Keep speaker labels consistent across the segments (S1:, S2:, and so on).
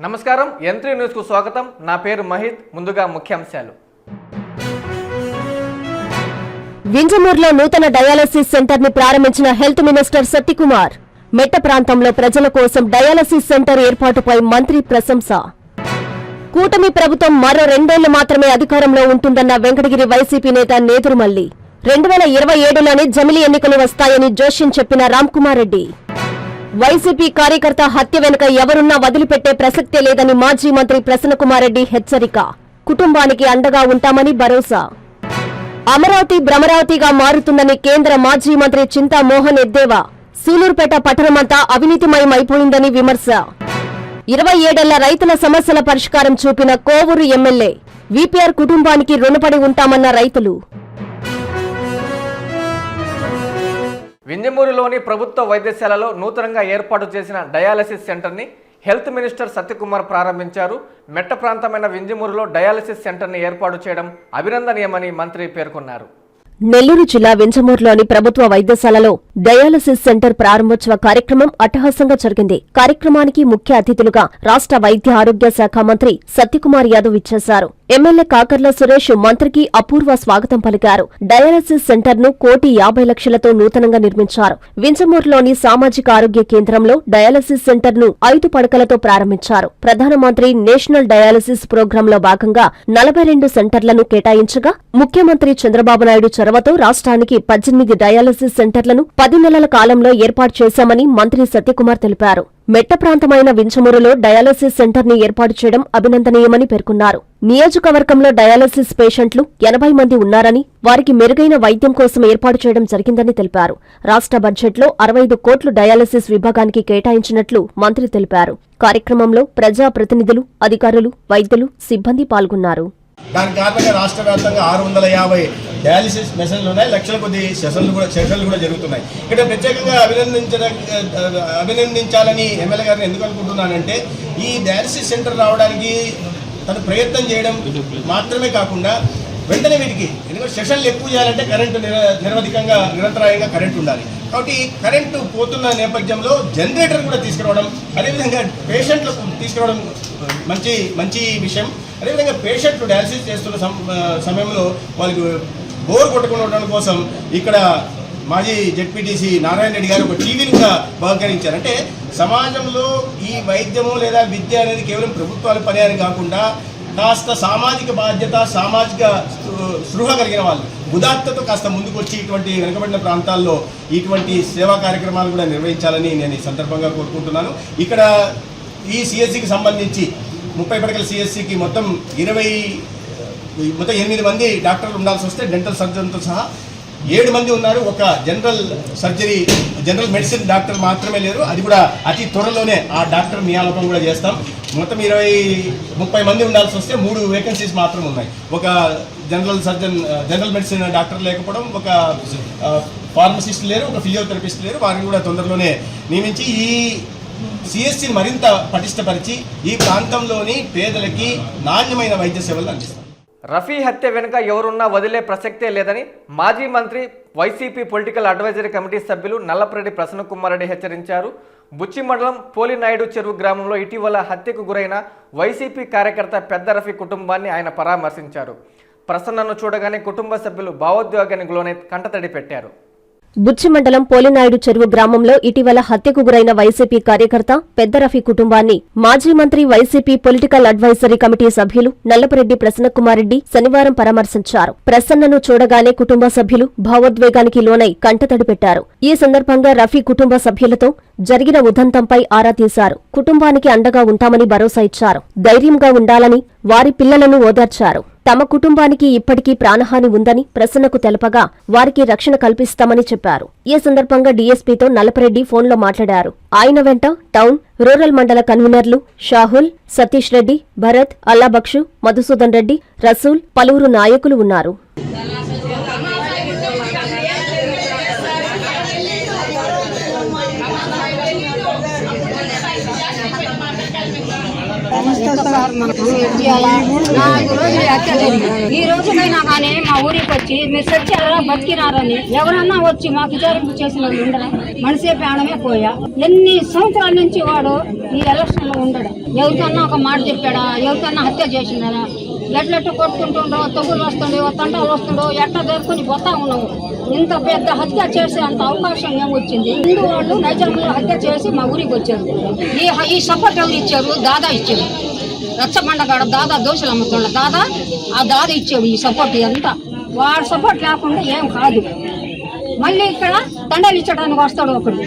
S1: నమస్కారం N3 news కు స్వాగతం. నా పేరు మహిత్. ముందుగా ముఖ్యాంశాలు.
S2: వింజమూరులో నూతన డయాలసిస్ సెంటర్ ని ప్రారంభించిన హెల్త్ మినిస్టర్ సత్యకుమార్. మెట్ట ప్రాంతంలో ప్రజల కోసం డయాలసిస్ సెంటర్ ఏర్పాటుపై మంత్రి ప్రశంస. కూటమి ప్రభుత్వం మరో 2 ఏళ్లు మాత్రమే అధికారంలో ఉంటుందన్న వెంకటగిరి వైసీపీ నేత నేదురుమల్లి. 2027లోనే జమిలి ఎన్నికలు వస్తాయని జోష్యం చెప్పిన రామ్కుమార్ రెడ్డి. వైసీపీ కార్యకర్త హత్య వెనుక ఎవరున్నా వదిలిపెట్టే ప్రసక్తే లేదని మాజీ మంత్రి ప్రసన్నకుమార్ రెడ్డి హెచ్చరిక. కుటుంబానికి అండగా ఉంటామని భరోసా. అమరావతి భ్రమరావతిగా మారుతుందని కేంద్ర మాజీ మంత్రి చింతామోహన్ ఎద్దేవా. సూలూరుపేట పట్టణమంతా అవినీతిమయం అయిపోయిందని విమర్శ. 27 ఏళ్ల రైతుల సమస్యల పరిష్కారం చూపిన కోవూరు ఎమ్మెల్యే. వీపీఆర్ కుటుంబానికి రుణపడి ఉంటామన్న రైతులు.
S1: వింజమూరులోని ప్రభుత్వ వైద్యశాలలో నూతనంగా ఏర్పాటు చేసిన డయాలసిస్ సెంటర్ని హెల్త్ మినిస్టర్ సత్యకుమార్ ప్రారంభించారు. మెట్ట ప్రాంతమైన వింజమూరులో డయాలసిస్ సెంటర్ని ఏర్పాటు చేయడం అభినందనీయమని మంత్రి పేర్కొన్నారు.
S2: నెల్లూరు జిల్లా వింజమూరులోని ప్రభుత్వ వైద్యశాలలో డయాలసిస్ సెంటర్ ప్రారంభోత్సవ కార్యక్రమం అట్టహాసంగా జరిగింది. కార్యక్రమానికి ముఖ్య అతిథులుగా రాష్ట్ర వైద్య ఆరోగ్య శాఖ మంత్రి సత్యకుమార్ యాదవ్ ఇచ్చేశారు. ఎమ్మెల్యే కాకర్ల సురేష్ మంత్రికి అపూర్వ స్వాగతం పలికారు. డయాలసిస్ సెంటర్ ను 1,50,00,000తో నూతనంగా నిర్మించారు. వింజమూరులోని సామాజిక ఆరోగ్య కేంద్రంలో డయాలసిస్ సెంటర్ ను 5 పడకలతో ప్రారంభించారు. ప్రధానమంత్రి నేషనల్ డయాలసిస్ ప్రోగ్రాంలో భాగంగా 42 సెంటర్లను కేటాయించగా ముఖ్యమంత్రి చంద్రబాబు నాయుడు చొరవతో రాష్ట్రానికి 18 డయాలసిస్ సెంటర్లను 10 నెలల కాలంలో ఏర్పాటు చేశామని మంత్రి సత్యకుమార్ తెలిపారు. మెట్ట ప్రాంతమైన వింజమూరులో డయాలసిస్ సెంటర్ ని ఏర్పాటు చేయడం అభినందనీయమని పేర్కొన్నారు. నియోజకవర్గంలో డయాలసిస్ పేషెంట్లు 80 మంది ఉన్నారని, వారికి మెరుగైన వైద్యం కోసం ఏర్పాటు చేయడం జరిగిందని తెలిపారు. రాష్ట్ర బడ్జెట్లో 65 కోట్లు డయాలసిస్ విభాగానికి కేటాయించినట్లు మంత్రి తెలిపారు. కార్యక్రమంలో ప్రజా ప్రతినిధులు, అధికారులు, వైద్యులు, సిబ్బంది పాల్గొన్నారు.
S3: దాని కారణంగా రాష్ట్ర వ్యాప్తంగా 650 డయాలిసిస్ మెషన్లు ఉన్నాయి. లక్షల కొద్ది సెషన్లు కూడా జరుగుతున్నాయి. ఇక్కడ ప్రత్యేకంగా అభినందించాలని ఎమ్మెల్యే గారిని ఎందుకు అనుకుంటున్నానంటే, ఈ డయాలిసిస్ సెంటర్ రావడానికి తను ప్రయత్నం చేయడం మాత్రమే కాకుండా వెంటనే వీటికి ఎందుకంటే సెషన్లు ఎక్కువ చేయాలంటే కరెంటు నిరంతరాయంగా కరెంటు ఉండాలి. కాబట్టి కరెంటు పోతున్న నేపథ్యంలో జనరేటర్ కూడా తీసుకురావడం, అదేవిధంగా పేషెంట్లకు తీసుకురావడం మంచి విషయం. అదేవిధంగా పేషెంట్లు డయాలసిస్ చేస్తున్న సమయంలో వాళ్ళకి బోర్ కొట్టకుండా ఉండడం కోసం ఇక్కడ మాజీ జెడ్పీటీసీ నారాయణ రెడ్డి గారు ఒక టీవీని కూడా బహుకరించారు. అంటే సమాజంలో ఈ వైద్యము లేదా విద్య అనేది కేవలం ప్రభుత్వాల పని అని కాకుండా కాస్త సామాజిక బాధ్యత, సామాజిక స్పృహ కలిగిన వాళ్ళు ఉదాత్తతో కాస్త ముందుకు వచ్చి ఇటువంటి వెనుకబడిన ప్రాంతాల్లో ఇటువంటి సేవా కార్యక్రమాలు కూడా నిర్వహించాలని నేను ఈ సందర్భంగా కోరుకుంటున్నాను. ఇక్కడ ఈ సిఎస్సికి సంబంధించి 30 పడకల సిఎస్సికి మొత్తం 8 మంది డాక్టర్లు ఉండాల్సి వస్తే డెంటల్ సర్జన్తో సహా 7 మంది ఉన్నారు. ఒక జనరల్ మెడిసిన్ డాక్టర్ మాత్రమే లేరు. అది కూడా అతి త్వరలోనే ఆ డాక్టర్ నియామకం కూడా చేస్తాం. మొత్తం 20-30 మంది ఉండాల్సి వస్తే 3 వేకెన్సీస్ మాత్రం ఉన్నాయి. ఒక జనరల్ మెడిసిన్ డాక్టర్ లేకపోవడం, ఒక ఫార్మసిస్ట్ లేరు, ఒక ఫిజియోథెరపిస్ట్ లేరు. వారిని కూడా తొందరలోనే నియమించి ఈ సిఎస్సిని మరింత పటిష్టపరిచి ఈ ప్రాంతంలోని పేదలకి నాణ్యమైన వైద్య సేవలు అందిస్తారు.
S1: రఫీ హత్య వెనుక ఎవరున్నా వదిలే ప్రసక్తే లేదని మాజీ మంత్రి వైసీపీ పొలిటికల్ అడ్వైజరీ కమిటీ సభ్యులు నల్లపరెడ్డి ప్రసన్నకుమార్ రెడ్డి హెచ్చరించారు. బుచ్చి మండలం పోలినాయుడు చెరువు గ్రామంలో ఇటీవల హత్యకు గురైన వైసీపీ కార్యకర్త పెద్ద రఫీ కుటుంబాన్ని ఆయన పరామర్శించారు. ప్రసన్నను చూడగానే కుటుంబ సభ్యులు భావోద్వేగానికి లోనే కంటతడి పెట్టారు.
S2: బుచ్చి మండలం పోలినాయుడు చెరువు గ్రామంలో ఇటీవల హత్యకు గురైన వైసీపీ కార్యకర్త పెద్ద రఫీ కుటుంబాన్ని మాజీ మంత్రి వైసీపీ పొలిటికల్ అడ్వైజరీ కమిటీ సభ్యులు నల్లపరెడ్డి ప్రసన్నకుమార్ రెడ్డి శనివారం పరామర్శించారు. ప్రసన్నను చూడగానే కుటుంబ సభ్యులు భావోద్వేగానికి లోనై కంటతడి పెట్టారు. ఈ సందర్భంగా రఫీ కుటుంబ సభ్యులతో జరిగిన ఉదంతంపై ఆరా తీశారు. కుటుంబానికి అండగా ఉంటామని భరోసా ఇచ్చారు. ధైర్యంగా ఉండాలని వారి పిల్లలను ఓదార్చారు. తమ కుటుంబానికి ఇప్పటికీ ప్రాణహాని ఉందని ప్రసన్నకు తెలపగా వారికి రక్షణ కల్పిస్తామని చెప్పారు. ఈ సందర్భంగా డీఎస్పీతో నల్లపరెడ్డి ఫోన్లో మాట్లాడారు. ఆయన వెంట టౌన్, రూరల్ మండల కన్వీనర్లు షాహుల్, సతీష్ రెడ్డి, భరత్, అల్లాబక్షు, మధుసూదన్ రెడ్డి, రసూల్, పలువురు నాయకులు ఉన్నారు.
S4: ఈ రోజునైనా కానీ మా ఊరికి వచ్చి మీరు సత్యాలలో బతికినారని ఎవరన్నా వచ్చి మాకు విచారింపు చేసిన వాళ్ళు ఉండరా? మనిషి ప్రాణమే పోయా. ఎన్ని సంవత్సరాల నుంచి వాడు ఈ ఎలక్షన్ లో ఉండడు. ఎవరికన్నా ఒక మాట చెప్పాడా, ఎవరికన్నా హత్య చేసినాడా, ఎట్లెట్ట కొట్టుకుంటుండో, తొగులు వస్తుండో, తంటాలు వస్తుండో, ఎట్లా జరుపుకొని పోతా ఉన్నాము. ఇంత పెద్ద హత్య చేసే అంత అవకాశం ఏమొచ్చింది? హిందూ వాళ్ళు నైజాంలో హత్య చేసి మా ఊరికి వచ్చారు. ఈ సపోర్ట్ ఎవరు ఇచ్చారు? దాదా ఇచ్చారు. రచ్చబండగాడ దాదా దోశలు అమ్ముతుండ దాదా, ఆ దాదా ఇచ్చాడు ఈ సపోర్ట్. అంతా వాడు సపోర్ట్ లేకుండా ఏం కాదు. మళ్ళీ ఇక్కడ దండలు ఇచ్చడానికి వస్తాడు ఒకడు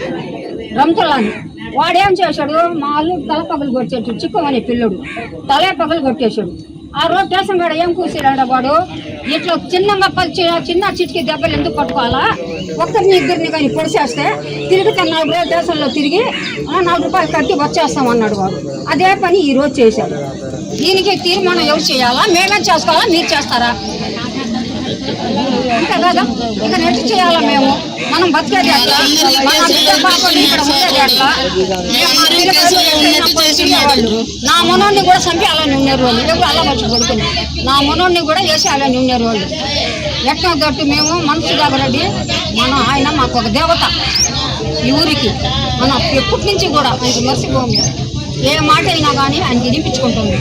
S4: రంతులాని. వాడేం చేశాడు? మా అల్లు తల పగలు కొట్టేసాడు. చిక్కమనే పిల్లడు తలే పగలు కొట్టేశాడు. ఆ రోజు స్టేషన్ కాడ ఏం కూర్చాడు వాడు? ఇట్లా చిన్నగా చిన్న చిటికి దెబ్బలు ఎందుకు పట్టుకోవాలా? ఒక్కరిని ఇద్దరిని కానీ పొడిచేస్తే తిరిగి 4 రోజులు స్టేషన్లో తిరిగి 4 రూపాయలు కట్టి వచ్చేస్తామన్నాడు వాడు. అదే పని ఈ రోజు చేశాడు. దీనికి తీర్మానం ఎవరు చేయాలా? మేమే చేసుకోవాలా? మీరు చేస్తారా? ఇంకా కదా, ఇంకా నెట్ చేయాలా? మేము మనం బతికేది అట్లా, మన ఇక్కడ ఉండేది అట్లా. నా మనోడిని కూడా చంపి అలానే ఉన్నారు వాళ్ళు. ఎవరు అలా వచ్చి పడుకుని నా మనోడిని కూడా వేసి అలానే ఉన్నారు వాళ్ళు. ఎట్లా గట్టు మేము మనసు దగ్గరడి ఆయన మాకు ఒక దేవత ఈ ఊరికి. మనం ఎప్పటి నుంచి కూడా ఆయనకి మర్చిపోము. ఏ మాట అయినా కానీ ఆయనకి వినిపించుకుంటుంది.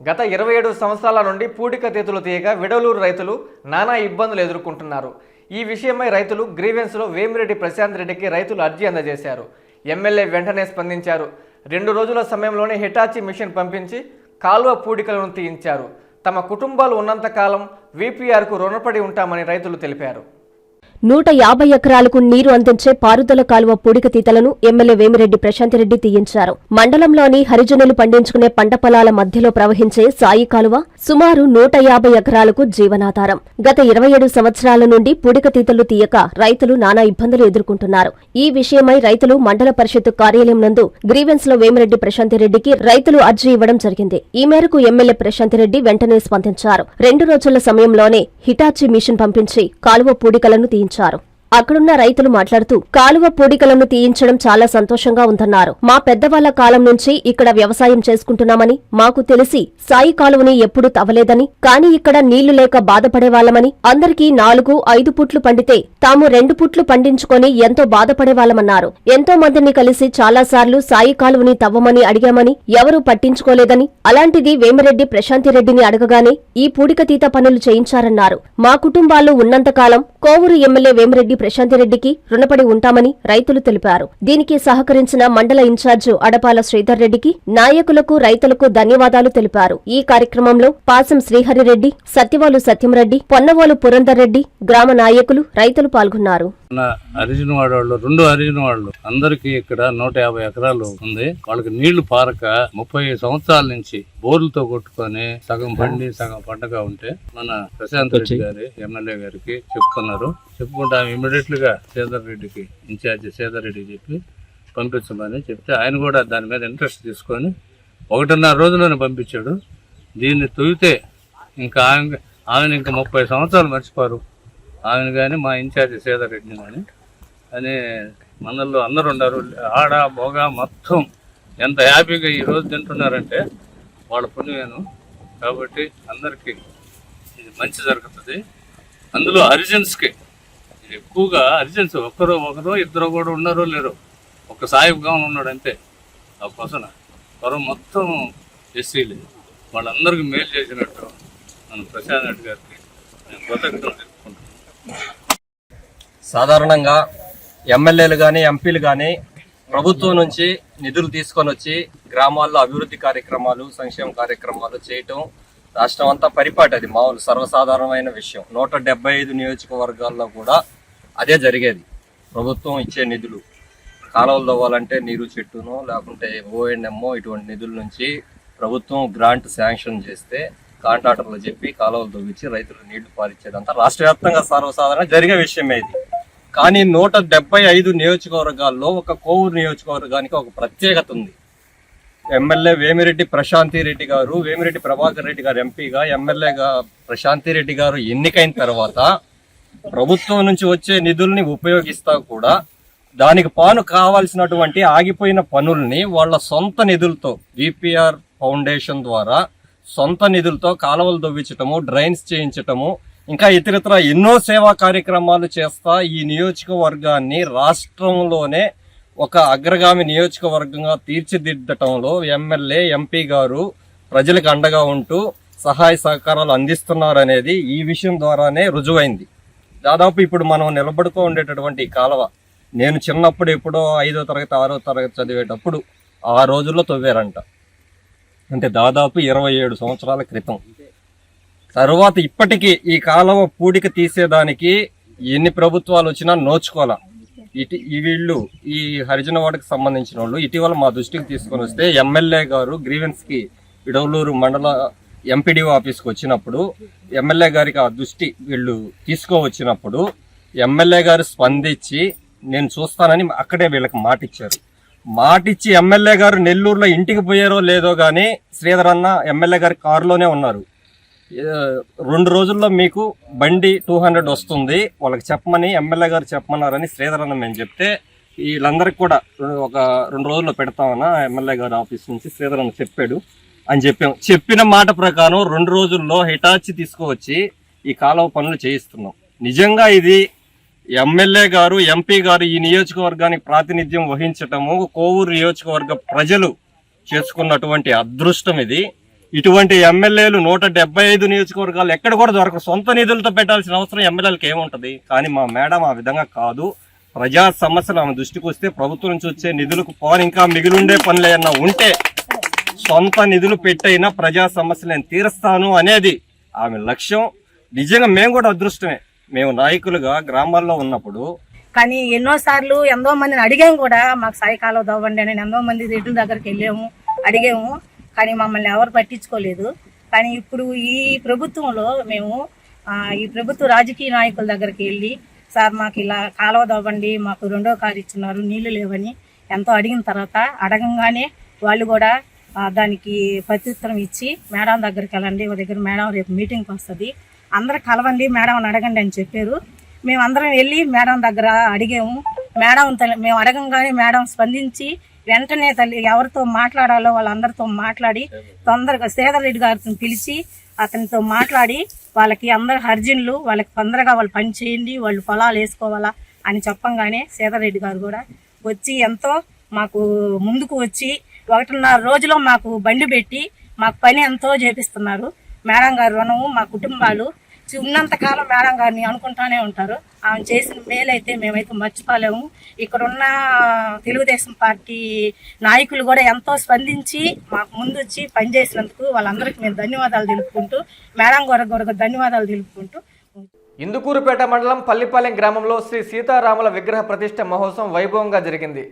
S1: గత 27 సంవత్సరాల నుండి పూడికతీతలు తీయగా విడవలూరు రైతులు నానా ఇబ్బందులు ఎదుర్కొంటున్నారు. ఈ విషయమై రైతులు గ్రీవెన్స్లో వేమిరెడ్డి ప్రశాంత్ రెడ్డికి రైతులు అర్జీ అందజేశారు. ఎమ్మెల్యే వెంటనే స్పందించారు. 2 రోజుల సమయంలోనే హిటాచీ మిషన్ పంపించి కాలువ పూడికలను తీయించారు. తమ కుటుంబాలు ఉన్నంతకాలం వీపీఆర్కు రుణపడి ఉంటామని రైతులు తెలిపారు.
S2: 150 ఎకరాలకు నీరు అందించే పారుదల కాలువ పూడికతీతలను ఎమ్మెల్యే వేమిరెడ్డి ప్రశాంత్ రెడ్డి తీయించారు. మండలంలోని హరిజనులు పండించుకునే పంట పొలాల మధ్యలో ప్రవహించే సాయి కాలువ సుమారు 150 ఎకరాలకు జీవనాధారం. గత 27 సంవత్సరాల నుండి పూడికతీతలు తీయక రైతులు నానా ఇబ్బందులు ఎదుర్కొంటున్నారు. ఈ విషయమై రైతులు మండల పరిషత్ కార్యాలయం నందు గ్రీవెన్స్ లో వేమిరెడ్డి ప్రశాంత్ రెడ్డికి రైతులు అర్జీ ఇవ్వడం జరిగింది. ఈ మేరకు ఎమ్మెల్యే ప్రశాంత్ రెడ్డి వెంటనే స్పందించారు. 2 రోజుల సమయంలోనే హిటాచీ మిషన్ పంపించి కాలువ పూడికలను తీయించారు. అక్కడున్న రైతులు మాట్లాడుతూ కాలువ పూడికలను తీయించడం చాలా సంతోషంగా ఉందన్నారు. మా పెద్దవాళ్ల కాలం నుంచి ఇక్కడ వ్యవసాయం చేసుకుంటున్నామని, మాకు తెలిసి సాయి కాలువని ఎప్పుడూ తవ్వలేదని, కానీ ఇక్కడ నీళ్లు లేక బాధపడేవాళ్లమని, అందరికీ 4-5 పుట్లు పండితే తాము 2 పుట్లు పండించుకొని ఎంతో బాధపడేవాళ్లమన్నారు. ఎంతో మందిని కలిసి చాలాసార్లు సాయి కాలువని తవ్వమని అడిగామని ఎవరూ పట్టించుకోలేదని, అలాంటిది వేమిరెడ్డి ప్రశాంతిరెడ్డిని అడగగానే ఈ పూడికతీత పనులు చేయించారన్నారు. మా కుటుంబాలు ఉన్నంతకాలం కోవూరు ఎమ్మెల్యే వేమిరెడ్డి ప్రశాంతిరెడ్డికి రుణపడి ఉంటామని రైతులు తెలిపారు. దీనికి సహకరించిన మండల ఇన్ఛార్జు అడపాల శ్రీధర్ రెడ్డికి, నాయకులకు, రైతులకు ధన్యవాదాలు తెలిపారు. ఈ కార్యక్రమంలో పాసం శ్రీహరిరెడ్డి, సత్యవాలు సత్యంరెడ్డి, పొన్నవోలు పురందర్ రెడ్డి, గ్రామ నాయకులు, రైతులు పాల్గొన్నారు.
S5: హరిజన వాడవాళ్ళు 2 హరిజన వాళ్ళు అందరికి ఇక్కడ 150 ఎకరాలు ఉంది. వాళ్ళకి నీళ్లు పారక 30 సంవత్సరాల నుంచి బోర్లతో కొట్టుకొని సగం పండి సగం పంటగా ఉంటే మన ప్రశాంత్ రెడ్డి గారి ఎమ్మెల్యే గారికి చెప్పుకున్నారు. చెప్పుకుంటే ఆమె ఇమీడియట్ గా శ్రీధర్ రెడ్డికి ఇన్ఛార్జి శ్రీధర్ రెడ్డికి చెప్పి పంపించమని చెప్తే ఆయన కూడా దాని మీద ఇంట్రెస్ట్ తీసుకొని 1.5 రోజుల్లోనే పంపించాడు. దీన్ని తొగితే ఇంకా ఆమెను ఇంకా 30 సంవత్సరాలు మర్చిపోరు. ఆమెను కానీ మా ఇన్ఛార్జి శ్రీధర్ రెడ్డిని కానీ అని మనల్లో అందరు ఉన్నారు. ఆడ బొగ మొత్తం ఎంత హ్యాపీగా ఈరోజు తింటున్నారంటే వాళ్ళ పుణ్యమేను. కాబట్టి అందరికీ ఇది మంచి జరుగుతుంది. అందులో హరిజన్స్కి ఎక్కువగా హరిజన్స్ ఒకరు ఇద్దరు కూడా ఉన్నారో లేరు, ఒక సాయిబుగా ఉన్నాడు అంతే. ఆ కోసం పొరం మొత్తం ఎస్సీలే. వాళ్ళందరికీ మేలు చేసినట్టు మన ప్రశాంత్ రెడ్డి గారికి నేను కృతజ్ఞతలు తెలుపుకుంటున్నాను.
S6: సాధారణంగా ఎమ్మెల్యేలు కానీ ఎంపీలు కానీ ప్రభుత్వం నుంచి నిధులు తీసుకొని వచ్చి గ్రామాల్లో అభివృద్ధి కార్యక్రమాలు, సంక్షేమ కార్యక్రమాలు చేయటం రాష్ట్రం అంతా పరిపాటి. అది మామూలు సర్వసాధారణమైన విషయం. 175 నియోజకవర్గాల్లో కూడా అదే జరిగేది. ప్రభుత్వం ఇచ్చే నిధులు కాలువలు తవ్వాలంటే నీరు చెట్టునో లేకుంటే ఓఎన్ఎంఓ ఇటువంటి నిధుల నుంచి ప్రభుత్వం గ్రాంట్ శాంక్షన్ చేస్తే కాంట్రాక్టర్లు చెప్పి కాలువలు తవ్వించి రైతులు నీళ్లు పారించేదంతా రాష్ట్ర వ్యాప్తంగా సర్వసాధారణ జరిగే విషయమే ఇది. కానీ 175 నియోజకవర్గాల్లో ఒక కోవూరు నియోజకవర్గానికి ఒక ప్రత్యేకత ఉంది. ఎమ్మెల్యే వేమిరెడ్డి ప్రశాంతిరెడ్డి గారు, వేమిరెడ్డి ప్రభాకర్ రెడ్డి గారు ఎంపీగా, ఎమ్మెల్యేగా ప్రశాంతిరెడ్డి గారు ఎన్నికైన తర్వాత ప్రభుత్వం నుంచి వచ్చే నిధుల్ని ఉపయోగిస్తా కూడా దానికి పాను కావాల్సినటువంటి ఆగిపోయిన పనుల్ని వాళ్ళ సొంత నిధులతో విపిఆర్ ఫౌండేషన్ ద్వారా సొంత నిధులతో కాలువలు తవ్వించటము, డ్రైన్స్ చేయించటము, ఇంకా ఇతరత్ర ఎన్నో సేవా కార్యక్రమాలు చేస్తా ఈ నియోజకవర్గాన్ని రాష్ట్రంలోనే ఒక అగ్రగామి నియోజకవర్గంగా తీర్చిదిద్దటంలో ఎమ్మెల్యే ఎంపీ గారు ప్రజలకు అండగా ఉంటూ సహాయ సహకారాలు అందిస్తున్నారనేది ఈ విషయం ద్వారానే రుజువైంది. దాదాపు ఇప్పుడు మనం నిలబడుతూ ఉండేటటువంటి కాలువ నేను చిన్నప్పుడు ఎప్పుడో 5వ తరగతి 6వ తరగతి చదివేటప్పుడు ఆ రోజుల్లో తవ్వారంట. అంటే దాదాపు 27 సంవత్సరాల క్రితం. తర్వాత ఇప్పటికీ ఈ కాలువ పూడిక తీసేదానికి ఎన్ని ప్రభుత్వాలు వచ్చినా నోచుకోవాలా. వీళ్ళు ఈ హరిజనవాడకి సంబంధించిన వాళ్ళు ఇటీవల మా దృష్టికి తీసుకొని వస్తే ఎమ్మెల్యే గారు గ్రీవెన్స్కి విడవలూరు మండల ఎంపీడీఓ ఆఫీస్కి వచ్చినప్పుడు ఎమ్మెల్యే గారికి ఆ దృష్టి వీళ్ళు తీసుకోవచ్చినప్పుడు ఎమ్మెల్యే గారు స్పందించి నేను చూస్తానని అక్కడే వీళ్ళకి మాటిచ్చారు. మాటిచ్చి ఎమ్మెల్యే గారు నెల్లూరులో ఇంటికి పోయారో లేదో కానీ శ్రీధర్ అన్న ఎమ్మెల్యే గారి కారులోనే ఉన్నారు. 2 రోజుల్లో మీకు బండి 200 వస్తుంది వాళ్ళకి చెప్పమని ఎమ్మెల్యే గారు చెప్పమన్నారని శ్రీధర్ అన్న మేము చెప్తే వీళ్ళందరికీ కూడా ఒక 2 రోజుల్లో పెడతామన్నా ఎమ్మెల్యే గారి ఆఫీస్ నుంచి శ్రీధర్ అన్న చెప్పాడు అని చెప్పాం. చెప్పిన మాట ప్రకారం 2 రోజుల్లో హిటాచి తీసుకువచ్చి ఈ కాలువ పనులు చేయిస్తున్నాం. నిజంగా ఇది ఎమ్మెల్యే గారు ఎంపీ గారు ఈ నియోజకవర్గానికి ప్రాతినిధ్యం వహించటము కోవూరు నియోజకవర్గ ప్రజలు చేసుకున్నటువంటి అదృష్టం ఇది. ఇటువంటి ఎమ్మెల్యేలు 175 నియోజకవర్గాలు ఎక్కడ కూడా దొరకరు. సొంత నిధులతో పెట్టాల్సిన అవసరం ఎమ్మెల్యేలకు ఏముంటది? కానీ మా మేడం ఆ విధంగా కాదు. ప్రజా సమస్యలు ఆమె దృష్టికి వస్తే ప్రభుత్వం నుంచి వచ్చే నిధులకు పోని ఇంకా మిగిలిండే పనులు ఏమన్నా ఉంటే సొంత నిధులు పెట్టైనా ప్రజా సమస్యలు నేను తీరుస్తాను అనేది ఆమె లక్ష్యం. నిజంగా మేము కూడా అదృష్టమే. మేము నాయకులుగా గ్రామాల్లో ఉన్నప్పుడు
S7: కానీ ఎన్నోసార్లు ఎంతో మందిని అడిగాము కూడా, మాకు సాయకాలం దవ్వండి అని ఎంతో మంది రెడ్ల దగ్గరికి వెళ్ళాము, అడిగాము. కానీ మమ్మల్ని ఎవరు పట్టించుకోలేదు. కానీ ఇప్పుడు ఈ ప్రభుత్వంలో మేము ఈ ప్రభుత్వ రాజకీయ నాయకుల దగ్గరికి వెళ్ళి సార్ మాకు ఇలా కాలువ దవ్వండి, మాకు 2వ కారు ఇచ్చున్నారు, నీళ్లు లేవని ఎంతో అడిగిన తర్వాత అడగంగానే వాళ్ళు కూడా దానికి ప్రత్యుత్తరం ఇచ్చి మేడం దగ్గరికి వెళ్ళండి, ఒక దగ్గర మేడం రేపు మీటింగ్కి వస్తుంది, అందరూ కలవండి మేడం అడగండి అని చెప్పారు. మేమందరం వెళ్ళి మేడం దగ్గర అడిగాము. మేడం మేము అడగంగానే మేడం స్పందించి వెంటనే తల్లి ఎవరితో మాట్లాడాలో వాళ్ళందరితో మాట్లాడి తొందరగా శ్రీధర్ రెడ్డి గారిని పిలిచి అతనితో మాట్లాడి వాళ్ళకి అందరు హర్జన్లు వాళ్ళకి తొందరగా వాళ్ళు పని చేయండి, వాళ్ళు పొలాలు వేసుకోవాలా అని చెప్పంగానే శ్రీధర్ రెడ్డి గారు కూడా వచ్చి ఎంతో మాకు ముందుకు వచ్చి 1.5 రోజులో మాకు బండి పెట్టి మాకు పని ఎంతో చేపిస్తున్నారు. మేడం గారు రుణము మా కుటుంబాలు ఉన్నంతకాలం మేడం గారిని అనుకుంటానే ఉంటారు. ఆమె చేసిన మేలైతే మేమైతే మర్చిపోలేము. ఇక్కడున్న తెలుగుదేశం పార్టీ నాయకులు కూడా ఎంతో స్పందించి మాకు ముందు వచ్చి పనిచేసినందుకు వాళ్ళందరికీ మేము ధన్యవాదాలు తెలుపుకుంటూ మేడం గారికి ధన్యవాదాలు తెలుపుకుంటూ
S1: ఇందుకూరుపేట మండలం పల్లిపాలెం గ్రామంలో శ్రీ సీతారాముల విగ్రహ ప్రతిష్ఠ మహోత్సవం వైభవంగా జరిగింది.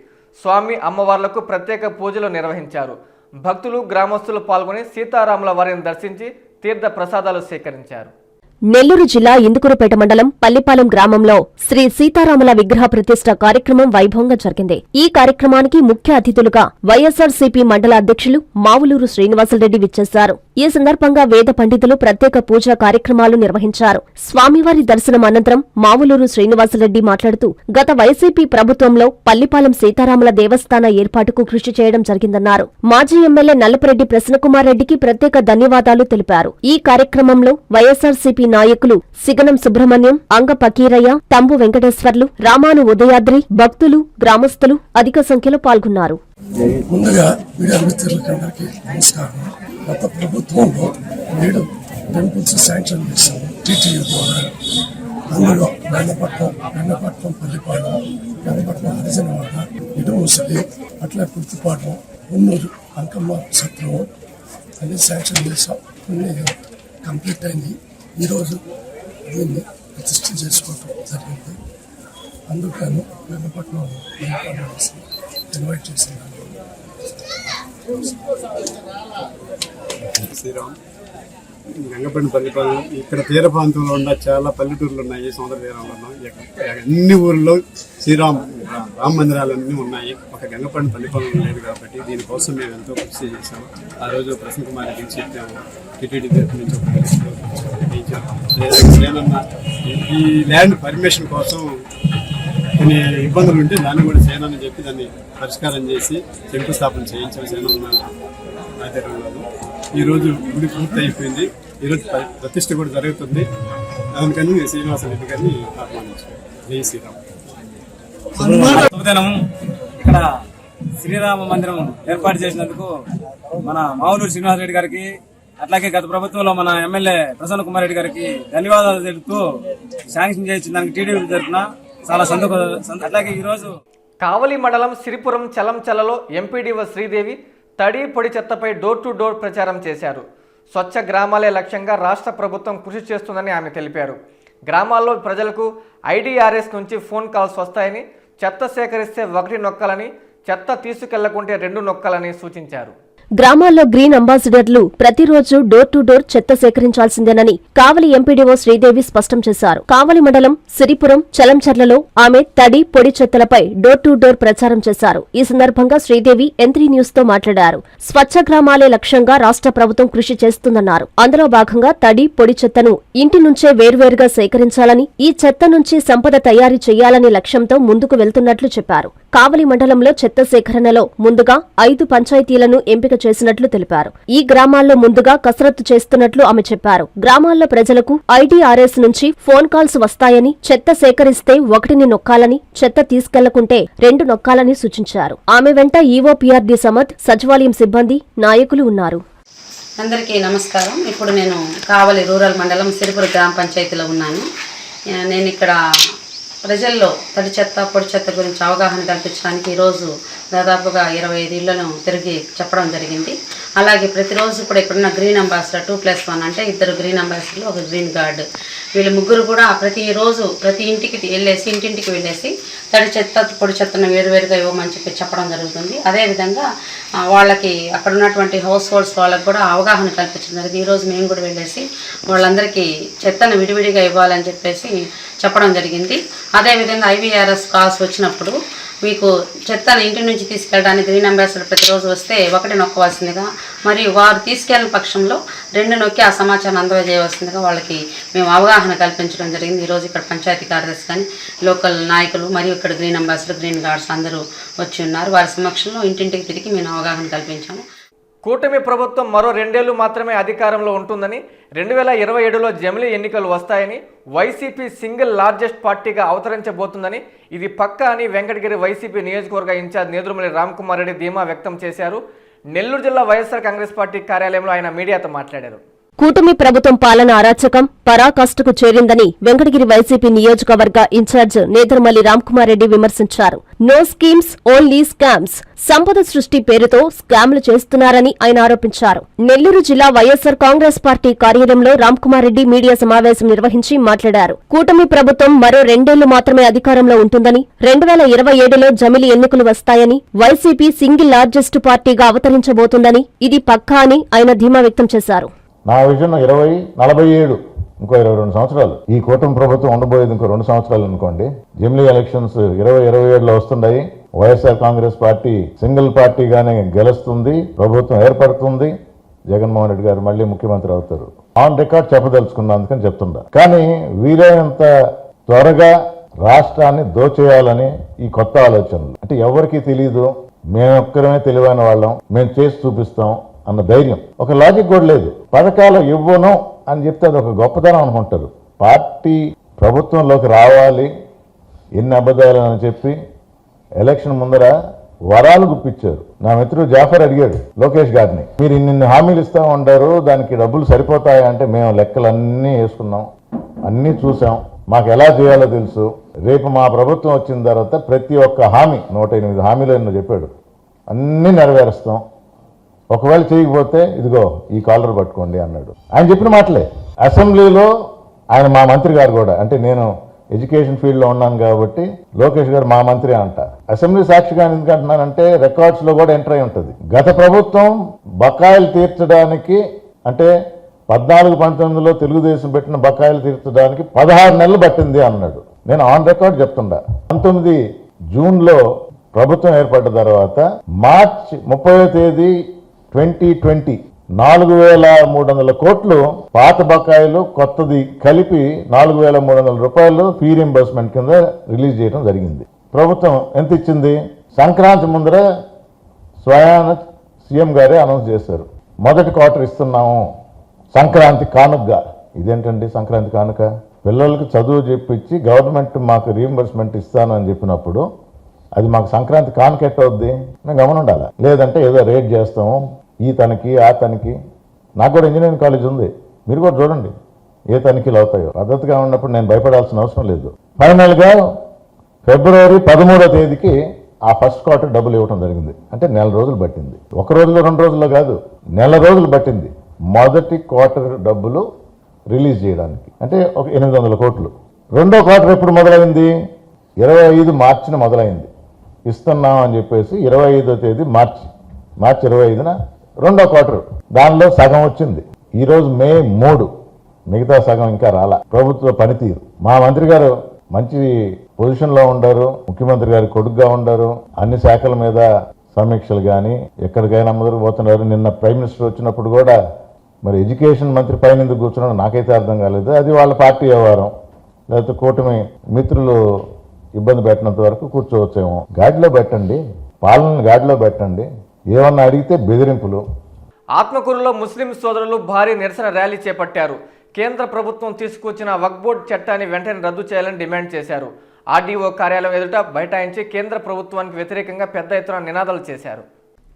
S1: స్వామి అమ్మవార్లకు ప్రత్యేక పూజలు నిర్వహించారు. భక్తులు గ్రామస్తులు పాల్గొని సీతారాముల వారిని దర్శించి తీర్థ ప్రసాదాలు సేకరించారు.
S2: నెల్లూరు జిల్లా ఇందుకూరుపేట మండలం పల్లిపాలెం గ్రామంలో శ్రీ సీతారాముల విగ్రహ ప్రతిష్ఠ కార్యక్రమం వైభవంగా జరిగింది. ఈ కార్యక్రమానికి ముఖ్య అతిథులుగా వైఎస్ఆర్సీపీ మండల అధ్యక్షులు మావులూరు శ్రీనివాసులరెడ్డి విచ్చేశారు. ఈ సందర్భంగా వేద పండితులు ప్రత్యేక పూజా కార్యక్రమాలు నిర్వహించారు. స్వామివారి దర్శనం అనంతరం మావులూరు శ్రీనివాసులరెడ్డి మాట్లాడుతూ గత వైసీపీ ప్రభుత్వంలో పల్లిపాలెం సీతారాముల దేవస్థాన ఏర్పాటుకు కృషి చేయడం జరిగిందన్నారు. మాజీ ఎమ్మెల్యే నల్లపరెడ్డి ప్రసన్నకుమార్ రెడ్డికి ప్రత్యేక ధన్యవాదాలు తెలిపారు. ఈ కార్యక్రమంలో వైఎస్ఆర్సీపీ నాయకులు సిగనం సుబ్రహ్మణ్యం, అంగ పకీరయ్య, తంబు వెంకటేశ్వర్లు, రామాను ఉదయాద్రి, భక్తులు, గ్రామస్తులు అధిక సంఖ్యలో పాల్గొన్నారు.
S8: ముందుగా మీడియా మిత్రులకందరికీ నమస్కారం. గత ప్రభుత్వంలో 7 టెంపుల్స్ శాంక్షన్ చేశాము టీటీయూ ద్వారా. అందులో గంగపట్నం పల్లిపాలెం, గంగపట్నం హరిజనవాడ, ఇటుముసలి, అట్లా కుర్తిపాలెం, ఉన్నూరు అంకమ్మ సత్రం అన్ని శాంక్షన్ చేశాం. కొన్ని కంప్లీట్ అయింది. ఈరోజు దీన్ని ప్రతిష్ఠ చేసుకోవటం జరిగింది. అందుకని గంగపట్నం ఇన్వైట్ చేస్తున్నాను.
S9: శ్రీరామ్ గంగపట్నం పల్లిపాలెం ఇక్కడ తీర ప్రాంతంలో ఉన్న చాలా పల్లెటూర్లు ఉన్నాయి. సముద్ర తీరంలో అన్ని ఊర్లో రామ మందిరాలన్నీ ఉన్నాయి. ఒక గంగపట్నం పల్లిపాలెం లేదు కాబట్టి దీనికోసం మేము ఎంతో కృషి చేశాము. ఆ రోజు ప్రసన్న కుమార్ రెడ్డికి చెప్పాము. టీటీడీ తరఫు నుంచి ఈ ల్యాండ్ పర్మిషన్ కోసం కొన్ని ఇబ్బందులు ఉంటే దాన్ని కూడా సేనని చెప్పి దాన్ని పరిష్కారం చేసి శంకుస్థాపన చేయించాం సేనన్న ఆధ్వర్యంలో. ఈరోజు గుడి పూర్తి అయిపోయింది. ఈరోజు ప్రతిష్ఠ కూడా జరుగుతుంది. అందుకని శ్రీనివాసరెడ్డి గారిని ఆహ్వానించారు. జై శ్రీరామ్.
S10: శుభదినం. ఇక్కడ శ్రీరామ మందిరం ఏర్పాటు చేసినందుకు మన మావులూరు శ్రీనివాసరెడ్డి గారికి, అట్లాగే గత ప్రభుత్వంలో మన ఎమ్మెల్యే ప్రసన్న కుమార్ రెడ్డి గారికి ధన్యవాదాలు తెలుపుతూ శాంక్షన్ చేయించిన దానికి టీడీపీ తరఫున చాలా సంతోషం. అట్లాగే ఈరోజు
S1: కావలి మండలం సిరిపురం చలంచలలో ఎంపీడీఓ శ్రీదేవి తడి పొడి చెత్తపై డోర్ టు డోర్ ప్రచారం చేశారు. స్వచ్ఛ గ్రామాలే లక్ష్యంగా రాష్ట్ర ప్రభుత్వం కృషి చేస్తుందని ఆమె తెలిపారు. గ్రామాల్లో ప్రజలకు ఐడీఆర్ఎస్ నుంచి ఫోన్ కాల్స్ వస్తాయని, చెత్త సేకరిస్తే 1 నొక్కాలని, చెత్త తీసుకెళ్లకుంటే 2 నొక్కాలని సూచించారు.
S2: గ్రామాల్లో గ్రీన్ అంబాసిడర్లు ప్రతిరోజు డోర్ టు డోర్ చెత్త సేకరించాల్సిందేనని కావలి ఎంపీడీఓ శ్రీదేవి స్పష్టం చేశారు. కావలి మండలం సిరిపురం చలంచర్లలో ఆమె తడి పొడి చెత్తలపై డోర్ టు డోర్ ప్రచారం చేశారు. ఈ సందర్భంగా శ్రీదేవి ఎంత్రీ న్యూస్ తో మాట్లాడారు. స్వచ్ఛ గ్రామాలే లక్ష్యంగా రాష్ట్ర ప్రభుత్వం కృషి చేస్తుందన్నారు. అందులో భాగంగా తడి పొడి చెత్తను ఇంటి నుంచే వేర్వేరుగా సేకరించాలని, ఈ చెత్త నుంచి సంపద తయారీ చేయాలనే లక్ష్యంతో ముందుకు వెళ్తున్నట్లు చెప్పారు. కావలి మండలంలో చెత్త సేకరణలో ముందుగా 5 పంచాయతీలను ఎంపిక చేసినట్లు తెలిపారు. ఈ గ్రామాల్లో ముందుగా కసరత్తు చేస్తున్నట్లు ఆమె చెప్పారు. గ్రామాల్లో ప్రజలకు ఐడీఆర్ఎస్ నుంచి ఫోన్ కాల్స్ వస్తాయని, చెత్త సేకరిస్తే 1 నొక్కాలని, చెత్త తీసుకెళ్లకుంటే 2 నొక్కాలని సూచించారు. ఆమె వెంట ఈవోపీఆర్డీ సమద్, సచివాలయం సిబ్బంది, నాయకులు ఉన్నారు.
S11: అందరికీ నమస్కారం. ఇప్పుడు నేను కావలి రూరల్ మండలం సిరిపుర గ్రామ పంచాయతీలో ఉన్నాను. నేను ఇక్కడ ప్రజల్లో తడి చెత్త పొడి చెత్త గురించి అవగాహన కల్పించడానికి ఈరోజు దాదాపుగా 25 ఇళ్లను తిరిగి చెప్పడం జరిగింది. అలాగే ప్రతిరోజు కూడా ఇక్కడున్న గ్రీన్ అంబాసిడర్ 2+1 అంటే 2 గ్రీన్ అంబాసిడర్లు, 1 గ్రీన్ గార్డ్, వీళ్ళు ముగ్గురు కూడా ప్రతిరోజు ప్రతి ఇంటికి వెళ్ళేసి ఇంటింటికి వెళ్ళేసి తడి చెత్త పొడి చెత్తను వేరువేరుగా ఇవ్వమని చెప్పడం జరుగుతుంది. అదేవిధంగా వాళ్ళకి అక్కడ ఉన్నటువంటి హౌస్ హోల్డ్స్ వాళ్ళకి కూడా అవగాహన కల్పించడం జరిగింది. ఈరోజు మేము కూడా వెళ్ళేసి వాళ్ళందరికీ చెత్తను విడివిడిగా ఇవ్వాలని చెప్పడం జరిగింది. అదేవిధంగా ఐవీఆర్ఎస్ కాల్స్ వచ్చినప్పుడు మీకు చెత్తను ఇంటి నుంచి తీసుకెళ్ళడానికి గ్రీన్ అంబాసిడర్ ప్రతిరోజు వస్తే 1 నొక్కవలసిందిగా, మరియు వారు తీసుకెళ్లిన పక్షంలో 2 నొక్కి ఆ సమాచారం అందజేయవలసిందిగా వాళ్ళకి మేము అవగాహన కల్పించడం జరిగింది. ఈరోజు ఇక్కడ పంచాయతీ కార్యదర్శి కానీ, లోకల్ నాయకులు మరియు ఇక్కడ గ్రీన్ అంబాసిడర్, గ్రీన్ గార్డ్స్ అందరూ వచ్చి ఉన్నారు. వారి సమక్షంలో ఇంటింటికి తిరిగి మేము అవగాహన కల్పించాము.
S1: కూటమి ప్రభుత్వం మరో 2 ఏళ్లు మాత్రమే అధికారంలో ఉంటుందని, 2027లో జమిలీ ఎన్నికలు వస్తాయని, వైసీపీ సింగిల్ లార్జెస్ట్ పార్టీగా అవతరించబోతుందని ఇది పక్కా అని వెంకటగిరి వైసీపీ నియోజకవర్గ ఇన్ఛార్జ్ నేదురుమల్లి రామ్కుమార్ రెడ్డి ధీమా వ్యక్తం చేశారు. నెల్లూరు జిల్లా వైఎస్ఆర్ కాంగ్రెస్ పార్టీ కార్యాలయంలో ఆయన మీడియాతో మాట్లాడారు.
S2: కూటమి ప్రభుత్వం పాలన అరాచకం పరాకాష్ఠకు చేరిందని వెంకటగిరి వైసీపీ నియోజకవర్గ ఇన్ఛార్జ్ నేదురుమల్లి రామ్కుమార్ రెడ్డి విమర్శించారు. నో స్కీమ్స్, ఓన్లీ స్కామ్స్, సంపద సృష్టి పేరుతో స్కామ్లు చేస్తున్నారని ఆయన ఆరోపించారు. నెల్లూరు జిల్లా వైఎస్ఆర్ కాంగ్రెస్ పార్టీ కార్యాలయంలో రామ్కుమార్ రెడ్డి మీడియా సమావేశం నిర్వహించి మాట్లాడారు. కూటమి ప్రభుత్వం మరో 2 ఏళ్లు మాత్రమే అధికారంలో ఉంటుందని, 2027లో జమిలీ ఎన్నికలు వస్తాయని, వైసీపీ సింగిల్ లార్జెస్ట్ పార్టీగా అవతరించబోతుందని ఇది పక్కా అని ఆయన ధీమా వ్యక్తం చేశారు.
S12: నా విజన్ 2047, ఇంకో 22 సంవత్సరాలు. ఈ కూటమి ప్రభుత్వం ఉండబోయేది ఇంకో 2 సంవత్సరాలు అనుకోండి. జమిలీ ఎలక్షన్స్ 2027లో వస్తున్నాయి. వైఎస్ఆర్ కాంగ్రెస్ పార్టీ సింగిల్ పార్టీగానే గెలుస్తుంది, ప్రభుత్వం ఏర్పడుతుంది, జగన్మోహన్ రెడ్డి గారు మళ్ళీ ముఖ్యమంత్రి అవుతారు. ఆన్ రికార్డ్ చెప్పదలుచుకున్నా, అందుకని చెప్తుండా. కానీ వీలైనంత త్వరగా రాష్ట్రాన్ని దోచేయాలని ఈ కొత్త ఆలోచనలు, అంటే ఎవరికి తెలియదు, మేమొక్కరమే తెలివైన వాళ్ళం, మేము చేసి చూపిస్తాం అన్న ధైర్యం, ఒక లాజిక్ కూడా లేదు. పథకాలు ఇవ్వను అని చెప్తే అది ఒక గొప్పతనం అనుకుంటారు. పార్టీ ప్రభుత్వంలోకి రావాలి, ఎన్ని అబద్ధాలు అని చెప్పి ఎలక్షన్ ముందర వరాలు గుప్పించారు. నా మిత్రుడు జాఫర్ అడిగాడు లోకేష్ గారిని, మీరు ఇన్ని హామీలు ఇస్తా ఉంటారు, దానికి డబ్బులు సరిపోతాయా అంటే, మేము లెక్కలన్నీ వేసుకున్నాం, అన్నీ చూసాం, మాకు ఎలా చేయాలో తెలుసు. రేపు మా ప్రభుత్వం వచ్చిన తర్వాత ప్రతి ఒక్క హామీ, 108 హామీలు ఎన్నో చెప్పాడు, అన్నీ నెరవేరుస్తాం. ఒకవేళ చేయకపోతే ఇదిగో ఈ కాలర్ పట్టుకోండి అన్నాడు. ఆయన చెప్పిన మాటలే. అసెంబ్లీలో ఆయన మా మంత్రి గారు కూడా, అంటే నేను ఎడ్యుకేషన్ ఫీల్డ్లో ఉన్నాను కాబట్టి లోకేష్ గారు మా మంత్రి అంట. అసెంబ్లీ సాక్షిగా ఎందుకంటున్నానంటే రికార్డ్స్లో కూడా ఎంటర్ అయి ఉంటుంది. గత ప్రభుత్వం బకాయిలు తీర్చడానికి, అంటే 14-19లో తెలుగుదేశం పెట్టిన బకాయిలు తీర్చడానికి 16 నెలలు పట్టింది అన్నాడు. నేను ఆన్ రికార్డ్ చెప్తుండా. 19 జూన్లో ప్రభుత్వం ఏర్పడ్డ తర్వాత మార్చి 30వ తేదీ 2020 4,300 కోట్లు పాత బకాయిలు కొత్తది కలిపి 4,300 రూపాయలు ఫీ రీంబర్స్మెంట్ కింద రిలీజ్ చేయడం జరిగింది. ప్రభుత్వం ఎంత ఇచ్చింది? సంక్రాంతి ముందర స్వయాన సీఎం గారే అనౌన్స్ చేశారు, మొదటి క్వార్టర్ ఇస్తున్నాము సంక్రాంతి కానుకగా. ఇదేంటండి సంక్రాంతి కానుక? పిల్లలకి చదువు చెప్పించి గవర్నమెంట్ మాకు రీఎంబర్స్మెంట్ ఇస్తాను అని చెప్పినప్పుడు అది మాకు సంక్రాంతి కానుకెట్ అవుద్ది, మేము గమనం ఉండాలి. లేదంటే ఏదో రేట్ చేస్తాము, ఈ తనకి ఆ తనకి. నాకు కూడా ఇంజనీరింగ్ కాలేజ్ ఉంది, మీరు కూడా చూడండి ఏ తనిఖీలు అవుతాయో. పద్ధతిగా ఉన్నప్పుడు నేను భయపడాల్సిన అవసరం లేదు. ఫైనల్గా ఫిబ్రవరి 13వ తేదీకి ఆ ఫస్ట్ క్వార్టర్ డబ్బులు ఇవ్వడం జరిగింది. అంటే నెల రోజులు పట్టింది, ఒక రోజులో 2 రోజుల్లో కాదు, నెల రోజులు పట్టింది మొదటి క్వార్టర్ డబ్బులు రిలీజ్ చేయడానికి. అంటే ఒక 800 కోట్లు. రెండో క్వార్టర్ ఎప్పుడు మొదలైంది? 25 మార్చిన మొదలైంది. ఇస్తున్నాం అని చెప్పేసి 25వ తేదీ మార్చి 25న రెండో క్వార్టర్, దానిలో సగం వచ్చింది. ఈరోజు మే 3, మిగతా సగం ఇంకా రాలా. ప్రభుత్వ పనితీరు, మా మంత్రి గారు మంచి పొజిషన్లో ఉండారు, ముఖ్యమంత్రి గారి కొడుకుగా ఉండారు, అన్ని శాఖల మీద సమీక్షలు కానీ ఎక్కడికైనా ముందుకు పోతున్నారు. నిన్న ప్రైమ్ మినిస్టర్ వచ్చినప్పుడు కూడా మరి ఎడ్యుకేషన్ మంత్రి పైన ఎందుకు కూర్చున్నాడు నాకైతే అర్థం కాలేదు. అది వాళ్ళ పార్టీ వ్యవహారం, లేకపోతే కూటమి మిత్రులు ఇబ్బంది పెట్టినంత వరకు కూర్చోవచ్చేమో. గాడిలో పెట్టండి, పాలనను గాడిలో పెట్టండి. ఏమన్నా అడిగితే బెదిరింపులు.
S1: ఆత్మకూరులో ముస్లిం సోదరులు భారీ నిరసన ర్యాలీ చేపట్టారు. కేంద్ర ప్రభుత్వం తీసుకొచ్చిన వక్ఫ్ బోర్డు చట్టాన్ని వెంటనే రద్దు చేయాలని డిమాండ్ చేశారు. ఆర్డీఓ కార్యాలయం ఎదుట బైఠాయించి కేంద్ర ప్రభుత్వానికి వ్యతిరేకంగా పెద్ద ఎత్తున నినాదాలు చేశారు.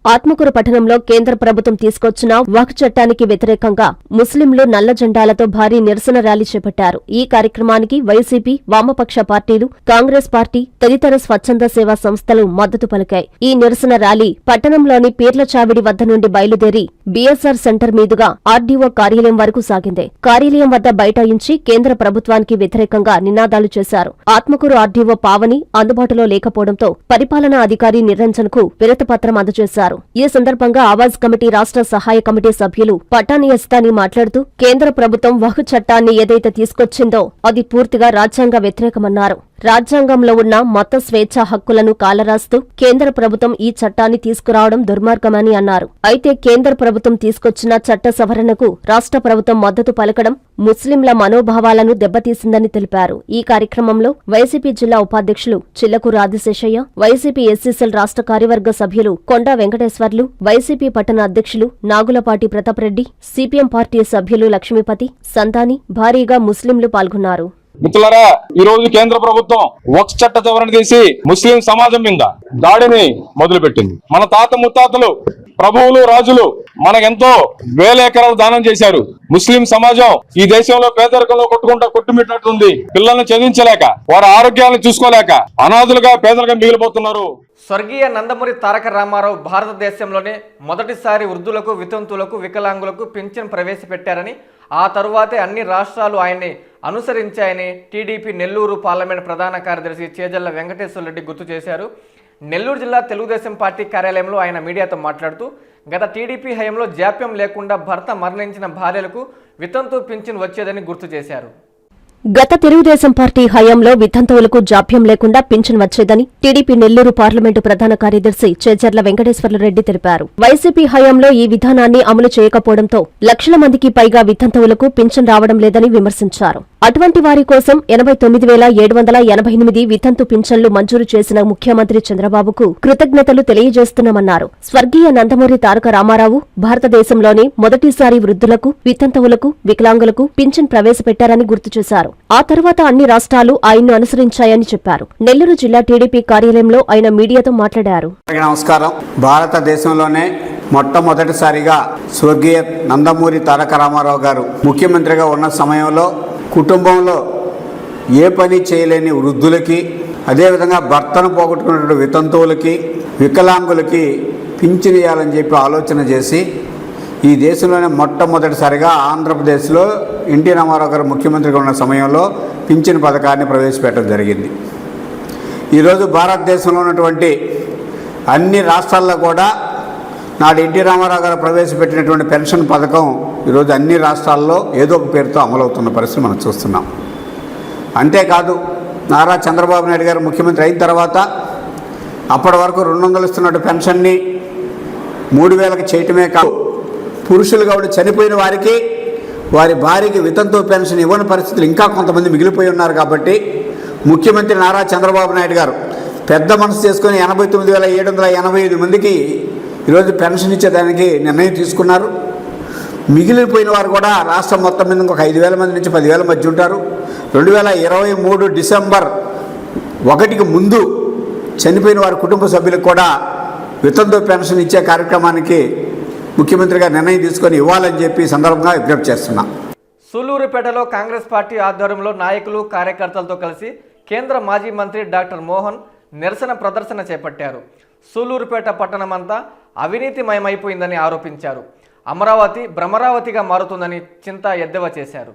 S2: ఆత్మకూరు పట్టణంలో కేంద్ర ప్రభుత్వం తీసుకొచ్చిన వక్ఫ్ చట్టానికి వ్యతిరేకంగా ముస్లింలు నల్ల జెండాలతో భారీ నిరసన ర్యాలీ చేపట్టారు. ఈ కార్యక్రమానికి వైసీపీ, వామపక్ష పార్టీలు, కాంగ్రెస్ పార్టీ తదితర స్వచ్ఛంద సేవా సంస్థలు మద్దతు పలికాయి. ఈ నిరసన ర్యాలీ పట్టణంలోని పీర్ల చావిడి వద్ద నుండి బయలుదేరి బీఎస్ఆర్ సెంటర్ మీదుగా ఆర్డీఓ కార్యాలయం వరకు సాగింది. కార్యాలయం వద్ద బైఠాయించి కేంద్ర ప్రభుత్వానికి వ్యతిరేకంగా నినాదాలు చేశారు. ఆత్మకూరు ఆర్డీఓ పావని అందుబాటులో లేకపోవడంతో పరిపాలనా అధికారి నిరంజన్ కు వినతిపత్రం అందజేశారు. ఈ సందర్భంగా ఆవాజ్ కమిటీ రాష్ట్ర సహాయ కమిటీ సభ్యులు పటాని యస్తాని మాట్లాడుతూ కేంద్ర ప్రభుత్వం వక్ఫ్ చట్టాన్ని ఏదైతే తీసుకొచ్చిందో అది పూర్తిగా రాజ్యాంగ వ్యతిరేకమన్నారు. రాజ్యాంగంలో ఉన్న మత స్వేచ్ఛా హక్కులను కాలరాస్తూ కేంద్ర ప్రభుత్వం ఈ చట్టాన్ని తీసుకురావడం దుర్మార్గమని అన్నారు. అయితే కేంద్ర ప్రభుత్వం తీసుకొచ్చిన చట్ట సవరణకు రాష్ట్ర ప్రభుత్వం మద్దతు పలకడం ముస్లింల మనోభావాలను దెబ్బతీసిందని తెలిపారు. ఈ కార్యక్రమంలో వైసీపీ జిల్లా ఉపాధ్యక్షులు చిల్లకూరు ఆదిశేషయ్య, వైసీపీ ఎస్సీసీఎల్ రాష్ట్ర కార్యవర్గ సభ్యులు కొండా వెంకటేశ్వర్లు, వైసీపీ పట్టణ అధ్యక్షులు నాగులపాటి ప్రతాప్ రెడ్డి, సిపిఎం పార్టీ సభ్యులు లక్ష్మీపతి, సంతాని భారీగా ముస్లింలు పాల్గొన్నారు.
S13: మిత్రులారా, ఈ రోజు కేంద్ర ప్రభుత్వం వక్ఫ్ చట్ట సవరణ చేసి ముస్లిం సమాజం మీద దాడిని మొదలుపెట్టింది. మన తాత ముత్తాతలు, ప్రభువులు, రాజులు మనకెంతో వేల ఎకరాలు దానం చేశారు. ముస్లిం సమాజం ఈ దేశంలో పేదరికంలో కొట్టుమిట్టినట్టుంది. పిల్లల్ని చదివించలేక, వారి ఆరోగ్యాలను చూసుకోలేక అనాథులుగా, పేదలుగా మిగిలిపోతున్నారు.
S1: స్వర్గీయ నందమూరి తారక రామారావు భారతదేశంలోనే మొదటిసారి వృద్ధులకు, వితంతువులకు, వికలాంగులకు పింఛన్ ప్రవేశపెట్టారని, ఆ తరువాతే అన్ని రాష్ట్రాలు ఆయన్ని అనుసరించాయని టీడీపీ నెల్లూరు పార్లమెంట్ ప్రధాన కార్యదర్శి చేజల్ల వెంకటేశ్వర రెడ్డి గుర్తు చేశారు. నెల్లూరు జిల్లా తెలుగుదేశం పార్టీ కార్యాలయంలో ఆయన మీడియాతో మాట్లాడుతూ గత టీడీపీ హయాంలో జాప్యం లేకుండా భర్త మరణించిన భార్యలకు వితంతు పింఛన్ వచ్చేదని గుర్తు చేశారు.
S2: గత తెలుగుదేశం పార్టీ హయాంలో వితంతువులకు జాప్యం లేకుండా పింఛన్ వచ్చేదని టీడీపీ నెల్లూరు పార్లమెంటు ప్రధాన కార్యదర్శి చేజర్ల వెంకటేశ్వరరెడ్డి తెలిపారు. వైసీపీ హయాంలో ఈ విధానాన్ని అమలు చేయకపోవడంతో లక్షల మందికి పైగా వితంతువులకు పింఛన్ రావడం లేదని విమర్శించారు. అటువంటి వారి కోసం 89,788 వితంతు పింఛన్లు మంజూరు చేసిన ముఖ్యమంత్రి చంద్రబాబుకు కృతజ్ఞతలు తెలియజేస్తున్నామన్నారు. స్వర్గీయ నందమూరి తారక రామారావు భారతదేశంలోనే మొదటిసారి వృద్ధులకు, వితంతువులకు, వికలాంగులకు పింఛన్ ప్రవేశపెట్టారని గుర్తు చేశారు. ఆ తర్వాత అన్ని రాష్ట్రాలు ఆయన్ను అనుసరించాయని చెప్పారు. నెల్లూరు జిల్లా టీడీపీ కార్యాలయంలో ఆయన మీడియాతో మాట్లాడారు.
S14: నమస్కారం. భారతదేశంలోనే మొట్టమొదటిసారిగా స్వర్గీయ నందమూరి తారక రామారావు గారు ముఖ్యమంత్రిగా ఉన్న సమయంలో కుటుంబంలో ఏ పని చేయలేని వృద్ధులకి, అదేవిధంగా భర్తను పోగొట్టుకున్నటువంటి వితంతువులకి, వికలాంగులకి పింఛన్ ఇవ్వాలని చెప్పి ఆలోచన చేసి ఈ దేశంలోనే మొట్టమొదటిసారిగా ఆంధ్రప్రదేశ్లో ఎన్టీ రామారావు గారు ముఖ్యమంత్రిగా ఉన్న సమయంలో పింఛన్ పథకాన్ని ప్రవేశపెట్టడం జరిగింది. ఈరోజు భారతదేశంలో ఉన్నటువంటి అన్ని రాష్ట్రాల్లో కూడా నాడు ఎన్టీ రామారావు గారు ప్రవేశపెట్టినటువంటి పెన్షన్ పథకం ఈరోజు అన్ని రాష్ట్రాల్లో ఏదో ఒక పేరుతో అమలవుతున్న పరిస్థితి మనం చూస్తున్నాం. అంతేకాదు, నారా చంద్రబాబు నాయుడు గారు ముఖ్యమంత్రి అయిన తర్వాత అప్పటి వరకు 200 ఇస్తున్నట్టు పెన్షన్ని 3,000కి చేయటమే కాదు, పురుషులు కాబట్టి చనిపోయిన వారికి, వారి భార్యకి వితంతు పెన్షన్ ఇవ్వని పరిస్థితులు ఇంకా కొంతమంది మిగిలిపోయి ఉన్నారు. కాబట్టి ముఖ్యమంత్రి నారా చంద్రబాబు నాయుడు గారు పెద్ద మనసు చేసుకుని 89,785 మందికి ఈరోజు పెన్షన్ ఇచ్చేదానికి నిర్ణయం తీసుకున్నారు. మిగిలిపోయిన వారు కూడా రాష్ట్రం మొత్తం మీద ఇంకొక 5,000 మంది నుంచి 10,000 మధ్య ఉంటారు. 2023 డిసెంబర్ 1కి ముందు చనిపోయిన వారి కుటుంబ సభ్యులకు కూడా వితంతు పెన్షన్ ఇచ్చే కార్యక్రమానికి ముఖ్యమంత్రి గారు నిర్ణయం తీసుకొని ఇవ్వాలని చెప్పి సందర్భంగా విజ్ఞప్తి చేస్తున్నాం.
S1: సూలూరుపేటలో కాంగ్రెస్ పార్టీ ఆధ్వర్యంలో నాయకులు కార్యకర్తలతో కలిసి కేంద్ర మాజీ మంత్రి డాక్టర్ మోహన్ నిరసన ప్రదర్శన చేపట్టారు. సూలూరుపేట పట్టణమంతా అవినీతిమయమైపోయిందని ఆరోపించారు. అమరావతి భ్రమరావతిగా మారుతుందని చింత ఎద్దేవా చేశారు.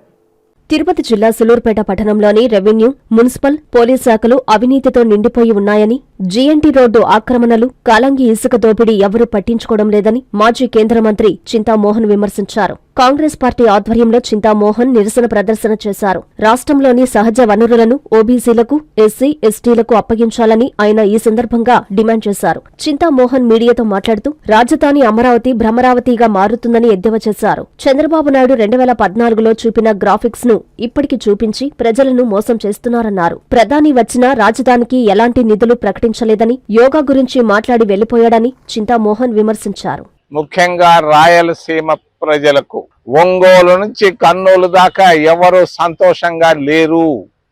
S2: తిరుపతి జిల్లా సూలూరుపేట పట్టణంలోని రెవెన్యూ, మున్సిపల్, పోలీస్ శాఖలు అవినీతితో నిండిపోయి ఉన్నాయని, జీఎన్టీ రోడ్డు ఆక్రమణలు, కాలంగి ఇసుక దోపిడీ ఎవరూ పట్టించుకోవడం లేదని మాజీ కేంద్ర మంత్రి చింతామోహన్ విమర్శించారు. కాంగ్రెస్ పార్టీ ఆధ్వర్యంలో చింతామోహన్ నిరసన ప్రదర్శన చేశారు. రాష్ట్రంలోని సహజ వనరులను ఓబీసీలకు, ఎస్సీ, ఎస్టీలకు అప్పగించాలని ఆయన ఈ సందర్భంగా డిమాండ్ చేశారు. చింతామోహన్ మీడియాతో మాట్లాడుతూ రాజధాని అమరావతి భ్రమరావతిగా మారుతుందని ఎద్దేవా చేశారు. చంద్రబాబు నాయుడు 2014లో చూపిన గ్రాఫిక్స్ ను ఇప్పటికి చూపించి ప్రజలను మోసం చేస్తున్నారన్నారు. ప్రధాని వచ్చినా రాజధానికి ఎలాంటి నిధులు ప్రకటించలేదని, యోగా గురించి మాట్లాడి వెళ్లిపోయాడని చింతామోహన్ విమర్శించారు.
S13: ముఖ్యంగా రాయలసీమ ప్రజలకు ఒంగోలు నుంచి కర్నూలు దాకా ఎవరు సంతోషంగా లేరు.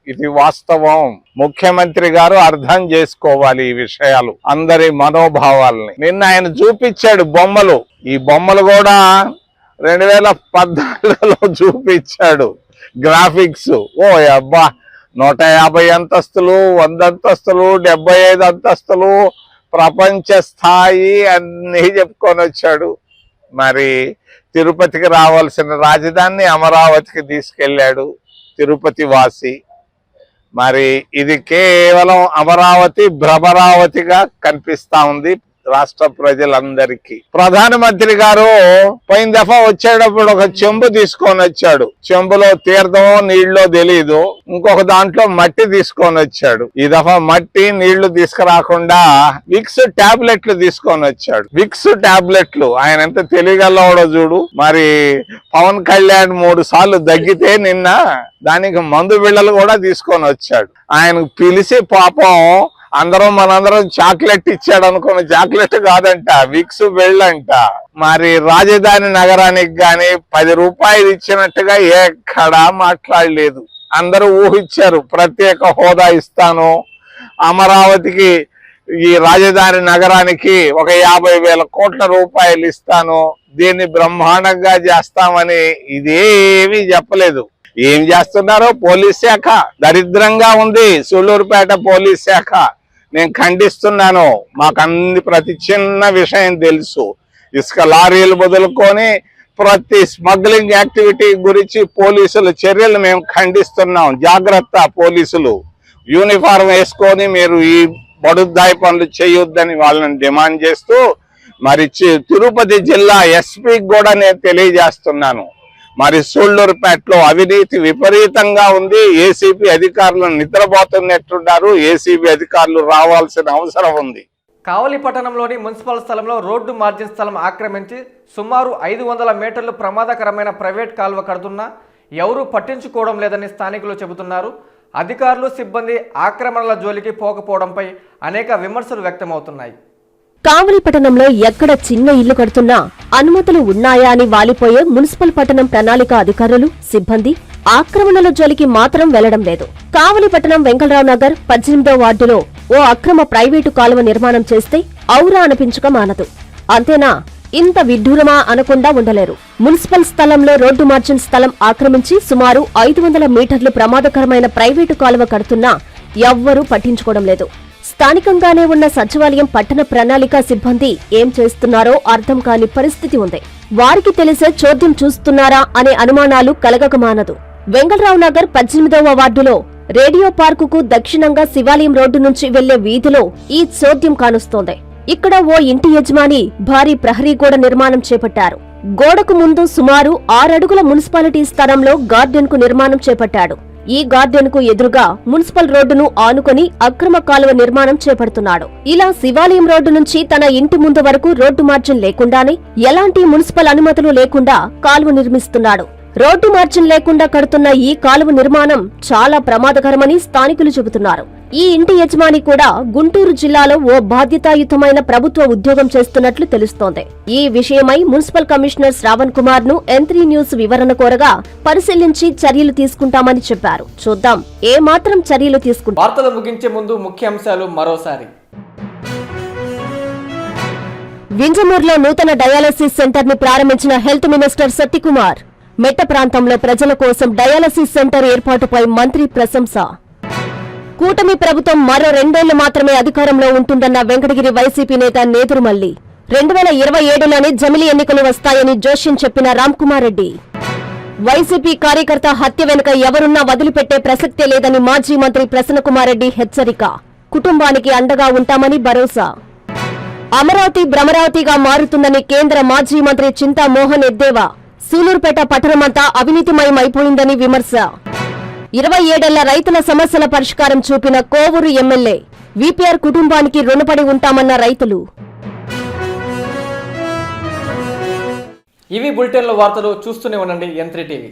S13: ఇది వాస్తవం. ముఖ్యమంత్రి గారు అర్థం చేసుకోవాలి ఈ విషయాలు, అందరి మనోభావాల్ని. నిన్న ఆయన చూపించాడు బొమ్మలు. ఈ బొమ్మలు కూడా 2014లో చూపించాడు గ్రాఫిక్స్. ఓ అబ్బా, 150 అంతస్తులు, 100 అంతస్తులు, 75 అంతస్తులు, ప్రపంచ స్థాయి అన్నీ చెప్పుకొని వచ్చాడు. మరి తిరుపతికి రావాల్సిన రాజధానిని అమరావతికి తీసుకెళ్ళాడు తిరుపతి వాసి. మరి ఇది కేవలం అమరావతి భ్రమరావతిగా కనిపిస్తా ఉంది రాష్ట్ర ప్రజలందరికీ. ప్రధానమంత్రి గారు పోయిన దఫా వచ్చేటప్పుడు ఒక చెంబు తీసుకొని వచ్చాడు. చెంబులో తీర్థమో నీళ్ళో తెలీదు, ఇంకొక దాంట్లో మట్టి తీసుకొని వచ్చాడు. ఈ దఫా మట్టి నీళ్లు తీసుకురాకుండా విక్స్ టాబ్లెట్లు తీసుకొని వచ్చాడు. విక్స్ టాబ్లెట్లు. ఆయన ఎంత తెలియగలవాడో చూడు. మరి పవన్ కళ్యాణ్ 3 సార్లు దగ్గితే నిన్న దానికి మందు బిళ్ళలు కూడా తీసుకొని వచ్చాడు. ఆయనకు పిలిచి పాపం మనందరం చాక్లెట్ ఇచ్చాడు అనుకున్న చాక్లెట్ కాదంట, విక్స్ వెళ్ళంట. మరి రాజధాని నగరానికి గాని 10 రూపాయలు ఇచ్చినట్టుగా ఎక్కడా మాట్లాడలేదు. అందరూ ఊహించారు ప్రత్యేక హోదా ఇస్తాను, అమరావతికి ఈ రాజధాని నగరానికి ఒక 50,000 కోట్ల రూపాయలు ఇస్తాను, దీన్ని బ్రహ్మాండంగా చేస్తామని. ఇదేమీ చెప్పలేదు. ఏం చేస్తున్నారో పోలీస్ శాఖ దరిద్రంగా ఉంది. సూళ్లూరుపేట పోలీస్ శాఖ నేను ఖండిస్తున్నాను. మాకు ప్రతి చిన్న విషయం తెలుసు. ఇసుక లారీలు మొదలుకొని ప్రతి స్మగ్లింగ్ యాక్టివిటీ గురించి పోలీసుల చర్యలు మేము ఖండిస్తున్నాం. జాగ్రత్త, పోలీసులు యూనిఫారం వేసుకొని మీరు ఈ బడుద్దాయి పనులు చేయొద్దని వాళ్ళని డిమాండ్ చేస్తూ, మరి తిరుపతి జిల్లా ఎస్పీకి కూడా నేను తెలియజేస్తున్నాను. మరి సూళ్లూరుపేటలో అవినీతి విపరీతంగా ఉంది. ఏసీబీ అధికారులను నిద్రపోతున్నట్టున్నారు. ఏసీబీ అధికారులు రావాల్సిన అవసరం ఉంది.
S1: కావలి పట్టణంలోని మున్సిపల్ స్థలంలో రోడ్డు మార్జిన్ స్థలం ఆక్రమించి సుమారు 500 మీటర్లు ప్రమాదకరమైన ప్రైవేట్ కాలువ కడుతున్నా ఎవరూ పట్టించుకోవడం లేదని స్థానికులు చెబుతున్నారు. అధికారులు, సిబ్బంది ఆక్రమణల జోలికి పోకపోవడంపై అనేక విమర్శలు వ్యక్తమవుతున్నాయి.
S2: కావలి పట్టణంలో ఎక్కడ చిన్న ఇల్లు కడుతున్నా అనుమతులు ఉన్నాయా అని వాలిపోయే మున్సిపల్ పట్టణం ప్రణాళిక అధికారులు, సిబ్బంది ఆక్రమణల జోలికి మాత్రం వెళ్లడం లేదు. కావలి పట్టణం వెంకటరావు నగర్ 18వ వార్డులో ఓ అక్రమ ప్రైవేటు కాలువ నిర్మాణం చేస్తే ఔరా అనిపించక మానదు. అంతేనా, ఇంత విడ్డూరమా అనకుండా ఉండలేరు. మున్సిపల్ స్థలంలో రోడ్డు మార్జిన్ స్థలం ఆక్రమించి సుమారు 500 మీటర్లు ప్రమాదకరమైన ప్రైవేటు కాలువ కడుతున్నా ఎవ్వరూ పట్టించుకోవడం లేదు. స్థానికంగానే ఉన్న సచివాలయం పట్టణ ప్రణాళిక సిబ్బంది ఏం చేస్తున్నారో అర్థం కాని పరిస్థితి ఉంది. వారికి తెలిసే చోద్యం చూస్తున్నారా అనే అనుమానాలు కలగక మానదు. వెంకటరావు నగర్ 18వ వార్డులో రేడియో పార్కుకు దక్షిణంగా శివాలయం రోడ్డు నుంచి వెళ్లే వీధిలో ఈ చోద్యం కానుస్తోంది. ఇక్కడ ఓ ఇంటి యజమాని భారీ ప్రహరీ గోడ నిర్మాణం చేపట్టారు. గోడకు ముందు సుమారు 6 అడుగుల మున్సిపాలిటీ స్థలంలో గార్డెన్ కు నిర్మాణం చేపట్టాడు. ఈ గార్డెన్ కు ఎదురుగా మున్సిపల్ రోడ్డును ఆనుకొని అక్రమ కాలువ నిర్మాణం చేపడుతున్నాడు. ఇలా శివాలయం రోడ్డు నుంచి తన ఇంటి ముందు వరకు రోడ్డు మార్జిన్ లేకుండానే ఎలాంటి మున్సిపల్ అనుమతులు లేకుండా కాలువ నిర్మిస్తున్నాడు. రోడ్డు మార్జిన్ లేకుండా కడుతున్న ఈ కాలువ నిర్మాణం చాలా ప్రమాదకరమని స్థానికులు చెబుతున్నారు. ఈ ఇంటి యజమాని కూడా గుంటూరు జిల్లాలో ఓ బాధ్యతాయుతమైన ప్రభుత్వ ఉద్యోగం చేస్తున్నట్లు తెలుస్తోంది. ఈ విషయమై మున్సిపల్ కమిషనర్ శ్రావణ్ కుమార్ ను N3 న్యూస్ వివరణ కోరగా పరిశీలించి చర్యలు తీసుకుంటామని చెప్పారు. చూద్దాం ఏ మాత్రం చర్యలు తీసుకుంటారు.
S1: వార్తలు ముగించే ముందు ముఖ్యాంశాలు మరోసారి.
S2: వింజమూరులో నూతన డయాలసిస్ సెంటర్ ని ప్రారంభించిన హెల్త్ మినిస్టర్ సత్యకుమార్. మెట్ట ప్రాంతంలో ప్రజల కోసం డయాలసిస్ సెంటర్ ఏర్పాటుపై మంత్రి ప్రశంస. కూటమి ప్రభుత్వం మరో 2 ఏళ్లు మాత్రమే అధికారంలో ఉంటుందన్న వెంకటగిరి వైసీపీ నేత నేదురుమల్లి. 2027లోనే జమిలి ఎన్నికలు వస్తాయని జోష్యం చెప్పిన రామ్కుమార్ రెడ్డి. వైసీపీ కార్యకర్త హత్య వెనుక ఎవరున్నా వదిలిపెట్టే ప్రసక్తే లేదని మాజీ మంత్రి ప్రసన్నకుమార్ రెడ్డి హెచ్చరిక. కుటుంబానికి అండగా ఉంటామని భరోసా. అమరావతి భ్రమరావతిగా మారుతుందని కేంద్ర మాజీ మంత్రి చింతా మోహన్ ఎద్దేవా. సూలూరుపేట పట్టణమంతా అవినీతిమయమైపోయిందని విమర్శ. 27 ఏళ్ల రైతుల సమస్యల పరిష్కారం చూపిన కోవూరు ఎమ్మెల్యే. వీపీఆర్ కుటుంబానికి రుణపడి ఉంటామన్న రైతులు.
S1: ఇవి బులెటిన్ల వార్తలు. చూస్తూనే ఉండండి N3 టీవీ.